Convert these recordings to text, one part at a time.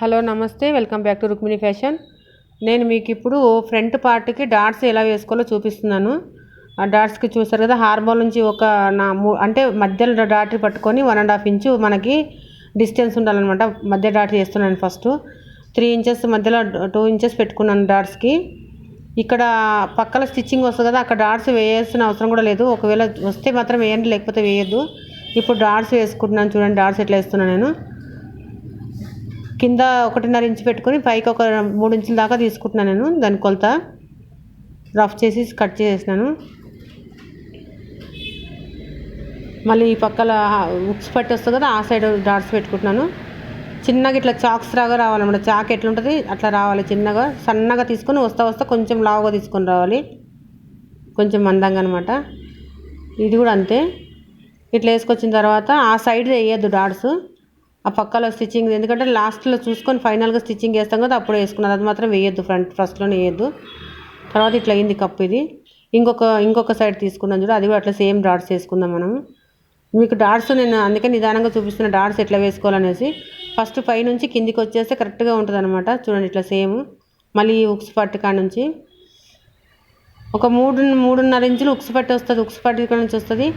Hello నమస్తే, welcome back to Rukmini fashion. నేను మీకు ఇప్పుడు ఫ్రంట్ పార్ట్కి డాట్స్ ఎలా వేసుకోవాలో చూపిస్తున్నాను. ఆ డాట్స్కి చూసారు కదా, హార్మోల్ నుంచి ఒక అంటే మధ్యలో డాట్ పట్టుకొని 1.5 ఇంచు మనకి డిస్టెన్స్ ఉండాలన్నమాట. మధ్య డాట్ చేస్తున్నాను. ఫస్ట్ 3 ఇంచెస్ మధ్యలో 2 ఇంచెస్ పెట్టుకున్నాను డాట్స్కి. ఇక్కడ పక్కల స్టిచ్చింగ్ వస్తుంది కదా, అక్కడ డాట్స్ వేయాల్సిన అవసరం కూడా లేదు. ఒకవేళ వస్తే మాత్రం వేయండి, లేకపోతే వేయద్దు. ఇప్పుడు డాట్స్ వేసుకుంటున్నాను. చూడండి డాట్స్ ఎట్లా వేస్తున్నాను. నేను కింద 1.5 ఇంచు పెట్టుకొని పైకి ఒక 3 ఇంచుల దాకా తీసుకుంటున్నాను. నేను దాని కొలత రఫ్ చేసి కట్ చేసేసినాను. మళ్ళీ ఈ పక్కల హుక్స్ పట్టి వస్తుంది కదా, ఆ సైడ్ డాట్స్ పెట్టుకుంటున్నాను. చిన్నగా ఇట్లా చాక్స్ లాగా రావాలన్నమాట. చాక్ ఎట్లుంటుంది అట్లా రావాలి. చిన్నగా సన్నగా తీసుకొని వస్తా కొంచెం లావుగా తీసుకొని రావాలి, కొంచెం మందంగా అనమాట. ఇది కూడా అంతే. ఇట్లా వేసుకొచ్చిన తర్వాత ఆ సైడ్ వేయద్దు డాట్స్, ఆ పక్కలో స్టిచ్చింగ్, ఎందుకంటే లాస్ట్లో చూసుకొని ఫైనల్గా స్టిచ్చింగ్ వేస్తాం కదా, అప్పుడు వేసుకున్నది. అది మాత్రం వేయద్దు, ఫస్ట్లోనే వేయద్దు. తర్వాత ఇట్లా అయింది కప్పు. ఇది ఇంకొక సైడ్ తీసుకున్నాను చూడ, అది కూడా అట్లా సేమ్ డాట్స్ వేసుకుందాం మనం. మీకు డాట్స్ నేను అందుకే నిదానంగా చూపిస్తున్న, డాట్స్ ఎట్లా వేసుకోవాలనేసి. ఫస్ట్ పై నుంచి కిందికి వచ్చేస్తే కరెక్ట్గా ఉంటుంది అనమాట. చూడండి ఇట్లా సేమ్. మళ్ళీ ఉక్స్ పట్టు కాడ నుంచి ఒక 3.5 ఇంచులు ఉక్స్ పట్టి వస్తుంది. ఉక్స్ పట్టి కాడ నుంచి వస్తుంది.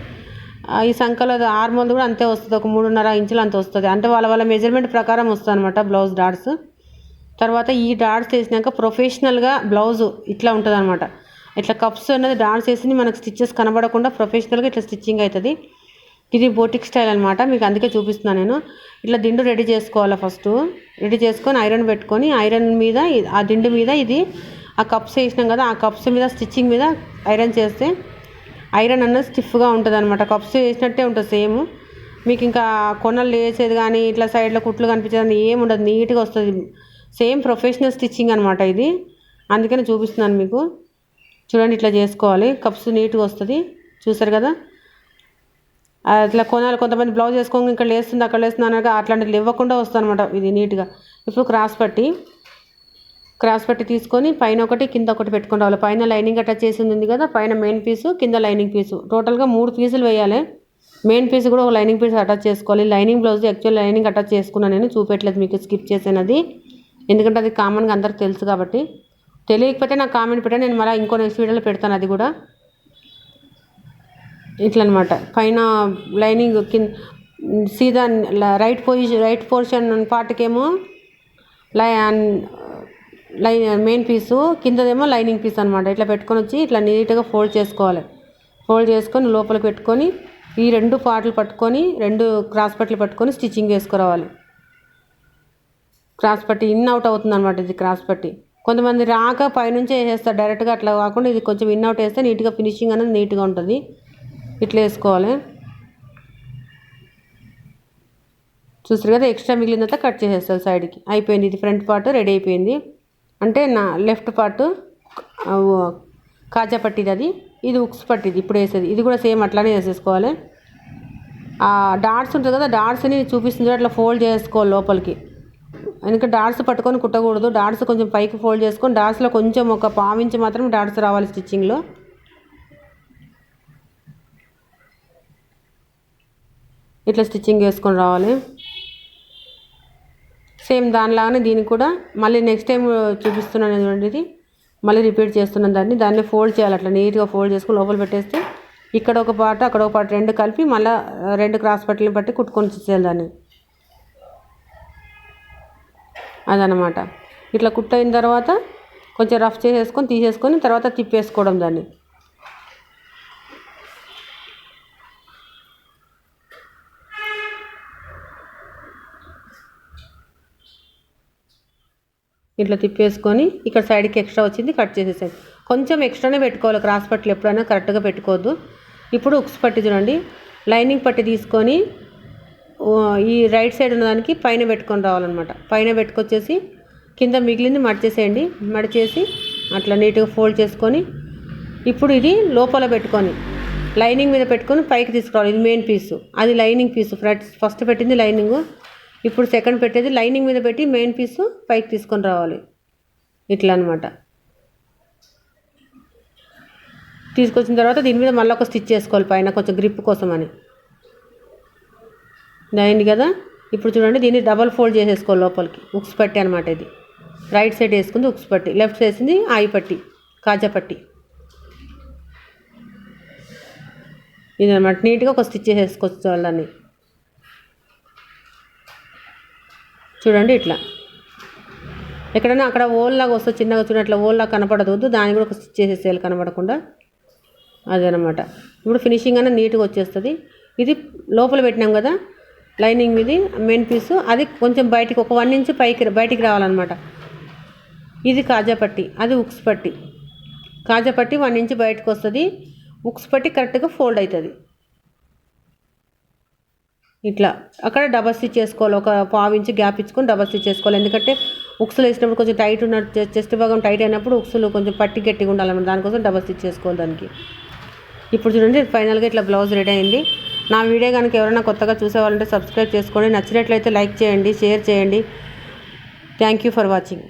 ఈ సంఖలో ఆర్మోల్ కూడా అంతే వస్తుంది, ఒక 3.5 ఇంచులు అంత వస్తుంది. అంటే వాళ్ళ మెజర్మెంట్ ప్రకారం వస్తుంది అనమాట బ్లౌజ్ డాట్స్. తర్వాత ఈ డాట్స్ వేసినాక ప్రొఫెషనల్గా బ్లౌజ్ ఇట్లా ఉంటుంది అనమాట. ఇట్లా కప్స్ అనేది డాట్స్ వేసి మనకు స్టిచ్చెస్ కనబడకుండా ప్రొఫెషనల్గా ఇట్లా స్టిచ్చింగ్ అవుతుంది. ఇది బోటిక్ స్టైల్ అనమాట. మీకు అందుకే చూపిస్తున్నాను నేను. ఇట్లా దిండు రెడీ చేసుకోవాలి. ఫస్ట్ రెడీ చేసుకొని ఐరన్ పెట్టుకొని, ఐరన్ మీద ఆ దిండు మీద ఇది ఆ కప్స్ వేసినాం కదా, ఆ కప్స్ మీద స్టిచ్చింగ్ మీద ఐరన్ చేస్తే ఐరన్ అన్నది స్టిఫ్గా ఉంటుంది అనమాట. కప్స్ వేసినట్టే ఉంటుంది సేమ్. మీకు ఇంకా కొనలు వేసేది కానీ ఇట్లా సైడ్లో కుట్లు కనిపించేది ఏమి ఉండదు, నీట్గా వస్తుంది. సేమ్ ప్రొఫెషనల్ స్టిచ్చింగ్ అనమాట ఇది. అందుకని చూపిస్తున్నాను మీకు. చూడండి ఇట్లా చేసుకోవాలి, కప్స్ నీట్గా వస్తుంది. చూసారు కదా, అట్లా కొనాలి. కొంతమంది బ్లౌజ్ వేసుకోండి ఇక్కడ లేస్తుంది అక్కడ లేస్తుంది అనగా అట్లాంటివి ఇవ్వకుండా వస్తుంది అనమాట ఇది నీట్గా. ఇప్పుడు క్రాస్ పట్టి తీసుకొని పైన ఒకటి కింద ఒకటి పెట్టుకొని రావాలి. పైన లైనింగ్ అటాచ్ చేసింది ఉంది కదా, పైన మెయిన్ పీసు కింద లైనింగ్ పీసు, టోటల్గా 3 పీసులు వేయాలి. మెయిన్ పీస్ కూడా ఒక లైనింగ్ పీస్ అటాచ్ చేసుకోవాలి. Lining blouse actual lining attach చేసుకున్నాను నేను, చూపెట్టలేదు మీకు, స్కిప్ చేసానది. ఎందుకంటే అది కామన్గా అందరికి తెలుసు కాబట్టి. తెలియకపోతే నాకు కామెంట్ పెట్టాను, నేను మళ్ళీ ఇంకో నెక్స్ట్ వీడియోలో పెడతాను అది కూడా. ఇట్లా అనమాట. పైన లైనింగ్ కింద సీదా రైట్ పోర్షన్ పార్ట్కేమో మెయిన్ పీసు, కిందదేమో లైనింగ్ పీస్ అనమాట. ఇట్లా పెట్టుకొని వచ్చి ఇట్లా నీట్గా ఫోల్డ్ చేసుకోవాలి. ఫోల్డ్ చేసుకొని లోపలికి పెట్టుకొని ఈ 2 పార్ట్లు పట్టుకొని 2 క్రాస్ పట్లు పట్టుకొని స్టిచ్చింగ్ వేసుకురావాలి. క్రాస్ పట్టి ఇన్ అవుట్ అవుతుంది అనమాట ఇది క్రాస్ పట్టి. కొంతమంది రాక పైనుంచే వేసేస్తారు డైరెక్ట్గా, అట్లా కాకుండా ఇది కొంచెం ఇన్ అవుట్ వేస్తే నీట్గా ఫినిషింగ్ అనేది నీట్గా ఉంటుంది. ఇట్లా వేసుకోవాలి. చూసారు కదా, ఎక్స్ట్రా మిగిలినంత కట్ చేసేస్తారు సైడ్కి. అయిపోయింది, ఇది ఫ్రంట్ పార్ట్ రెడీ అయిపోయింది. అంటే నా లెఫ్ట్ పార్ట్ కాజా పట్టిది, అది ఇది ఉక్స్ పట్టిది ఇప్పుడు వేసేది. ఇది కూడా సేమ్ అట్లానే వేసేసుకోవాలి. ఆ డాట్స్ ఉంటుంది కదా, డాట్స్ని చూపిస్తుంది అట్లా ఫోల్డ్ చేసుకోవాలి లోపలికి. ఎందుకంటే డాట్స్ పట్టుకొని కుట్టకూడదు, డాట్స్ కొంచెం పైకి ఫోల్డ్ చేసుకొని డాట్స్లో కొంచెం ఒక 1/4 ఇంచు మాత్రం డాట్స్ రావాలి స్టిచ్చింగ్లో. ఇట్లా స్టిచ్చింగ్ వేసుకొని రావాలి. సేమ్ దానిలాగానే దీనికి కూడా మళ్ళీ నెక్స్ట్ టైం చూపిస్తున్నాను చూడండి. ఇది మళ్ళీ రిపీట్ చేస్తున్నాను. దాన్ని ఫోల్డ్ చేయాలి. అట్లా నీట్గా ఫోల్డ్ చేసుకొని లోపల పెట్టేస్తే ఇక్కడ ఒక పార్ట్ అక్కడ ఒక పార్ట్ 2 కలిపి మళ్ళీ 2 క్రాస్ పట్టీలను బట్టి కుట్టుకొని ఇచ్చేయాలి దాన్ని. అదనమాట. ఇట్లా కుట్టయిన తర్వాత కొంచెం రఫ్ చేసేసుకొని తీసేసుకొని తర్వాత తిప్పేసుకోవడం దాన్ని. ఇట్లా తిప్పేసుకొని ఇక్కడ సైడ్కి ఎక్స్ట్రా వచ్చింది కట్ చేసేసాడు. కొంచెం ఎక్స్ట్రానే పెట్టుకోవాలి క్రాస్ పట్టీలు, ఎప్పుడైనా కరెక్ట్గా పెట్టుకోవద్దు. ఇప్పుడు ఉక్స్ పట్టి చూడండి, లైనింగ్ పట్టి తీసుకొని ఈ రైట్ సైడ్ ఉన్నదానికి పైన పెట్టుకొని రావాలన్నమాట. పైన పెట్టుకొచ్చేసి కింద మిగిలింది మడిచేసేయండి. మడిచేసి అట్లా నీట్గా ఫోల్డ్ చేసుకొని ఇప్పుడు ఇది లోపల పెట్టుకొని లైనింగ్ మీద పెట్టుకొని పైకి తీసుకురావాలి. ఇది మెయిన్ పీసు, అది లైనింగ్ పీసు. ఫస్ట్ పెట్టింది లైనింగ్, ఇప్పుడు సెకండ్ పెట్టేది లైనింగ్ మీద పెట్టి మెయిన్ పీసు పైకి తీసుకొని రావాలి. ఇట్లా అనమాట. తీసుకొచ్చిన తర్వాత దీని మీద మళ్ళీ ఒక స్టిచ్ చేసుకోవాలి పైన కొంచెం గ్రిప్ కోసం అని. అయింది కదా. ఇప్పుడు చూడండి దీన్ని డబల్ ఫోల్డ్ చేసేసుకోవాలి లోపలికి. ఉక్స్ పట్టి అనమాట ఇది. రైట్ సైడ్ వేసుకుంది ఉక్స్ పట్టి, లెఫ్ట్ సైడ్ వేసింది ఆయి పట్టి, కాజా పట్టి. ఇదనమాట నీట్గా ఒక స్టిచ్ చేసేసుకోవచ్చు వాళ్ళని. చూడండి ఇట్లా ఎక్కడైనా అక్కడ ఓల్లాగా వస్తుంది చిన్నగా, చూడండి అట్లా ఓల్లాగా కనపడదు, దాన్ని కూడా ఒక స్టిచ్ చేసేసేయాలి కనపడకుండా. అదనమాట. ఇప్పుడు ఫినిషింగ్ అనేది నీట్గా వచ్చేస్తుంది. ఇది లోపల పెట్టినాం కదా లైనింగ్, ఇది మెయిన్ పీసు, అది కొంచెం బయటికి ఒక 1 ఇంచ్ బయటికి రావాలన్నమాట. ఇది కాజా పట్టి, అది ఉక్స్ పట్టి. కాజా పట్టి 1 ఇంచ్ బయటకు వస్తుంది, ఉక్స్ పట్టి కరెక్ట్గా ఫోల్డ్ అవుతుంది. ఇట్లా అక్కడ డబల్ స్టిచ్ చేసుకోవాలి, ఒక 1/2 ఇంచ్ గ్యాప్ ఇచ్చుకొని డబల్ స్టిచ్ చేసుకోవాలి. ఎందుకంటే ఉక్సులు వేసినప్పుడు కొంచెం టైట్ ఉన్న చెస్ట్ భాగం టైట్ అయినప్పుడు ఉక్సులు కొంచెం పట్టి గట్టిగా ఉండాలన్నమాట, దానికోసం డబల్ స్టిచ్ చేసుకోవాలి దానికి. ఇప్పుడు చూడండి ఫైనల్గా ఇట్లా బ్లౌజ్ రెడీ అయింది. నా వీడియో కనుక ఎవరైనా కొత్తగా చూసేవాళ్ళంటే సబ్స్క్రైబ్ చేసుకోండి, నచ్చినట్లయితే లైక్ చేయండి, షేర్ చేయండి. Thank you for watching.